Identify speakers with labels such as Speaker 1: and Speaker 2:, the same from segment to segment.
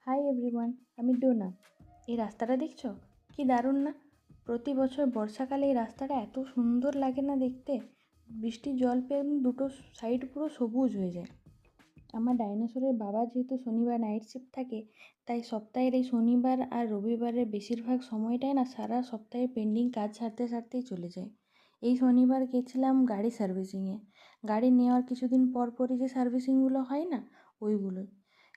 Speaker 1: Hi everyone, আমি ডোনা। এই রাস্তাটা দেখছো? কি দারুণ না? প্রতি বছর বর্ষাকালে এই রাস্তাটা এত সুন্দর লাগে না দেখতে। বৃষ্টির জল পেয়ে দুটো সাইড পুরো সবুজ হয়ে যায়। আমার ডাইনোসরের বাবা যেহেতু শনিবার নাইট শিফট থাকে, তাই সপ্তাহের এই শনিবার আর রবিবারের বেশিরভাগ সময়টাই না সারা সপ্তাহে পেন্ডিং কাজ সারতে সারতেই চলে যায়। এই শনিবার গেছিলাম গাড়ি সার্ভিসিংয়ে। গাড়ি নেওয়ার কিছুদিন পর পরই যে সার্ভিসিংগুলো হয় না, ওইগুলোই।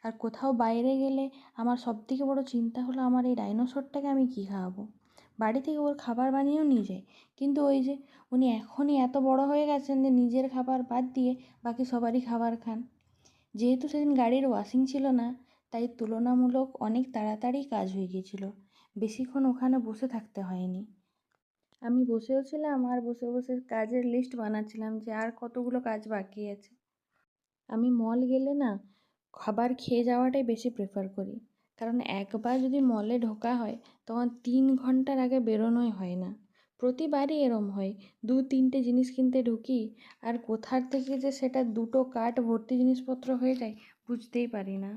Speaker 1: আর কোথাও বাইরে গেলে আমার সবথেকে বড় চিন্তা হলো আমার এই ডাইনোসরটাকে আমি কী খাওয়াবো। বাড়ি থেকে ওর খাবার বানিয়েও নিয়ে যাই, কিন্তু ওই যে উনি এখনই এত বড় হয়ে গেছেন যে নিজের খাবার বাদ দিয়ে বাকি সবারই খাবার খান। যেহেতু সেদিন গাড়ির ওয়াশিং ছিল না, তাই তুলনামূলক অনেক তাড়াতাড়ি কাজ হয়ে গিয়েছিল। বেশিক্ষণ ওখানে বসে থাকতে হয়নি। আমি বসেও ছিলাম আর বসে বসে কাজের লিস্ট বানাচ্ছিলাম যে আর কতগুলো কাজ বাকি আছে। আমি মল গেলে না খাবার খেয়ে যাওয়াটাই বেশি প্রেফার করি, কারণ একবার যদি মলে ঢোকা হয় তখন 3 ঘন্টার আগে বেরোনোই হয় না। প্রতিবারই এরম হয়, 2-3টে জিনিস কিনতে ঢুকি আর কোথার থেকে যে সেটা 2টো কার্ট ভর্তি জিনিসপত্র হয়ে যায় বুঝতেই পারি না।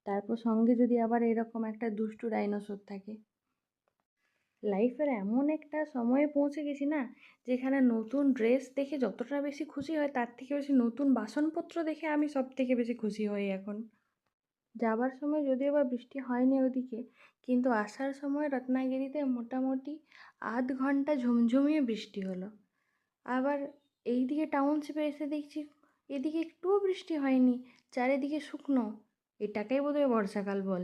Speaker 1: তারপর সঙ্গে যদি আবার এরকম একটা দুষ্টু ডাইনোসর থাকে। লাইফের এমন একটা সময়ে পৌঁছে গেছি না, যেখানে নতুন ড্রেস দেখে যতটা বেশি খুশি হয় তার থেকে বেশি নতুন বাসনপত্র দেখে আমি সব থেকে বেশি খুশি হই এখন। যাবার সময় যদিও বা বৃষ্টি হয়নি ওদিকে, কিন্তু আসার সময় রত্নাগিরিতে মোটামুটি আধ ঘন্টা ঝমঝমিয়ে বৃষ্টি হলো। আবার এইদিকে টাউনশিপে এসে দেখছি এদিকে একটুও বৃষ্টি হয়নি, চারিদিকে শুকনো। এটাকেই বোধহয় বর্ষাকাল বলে।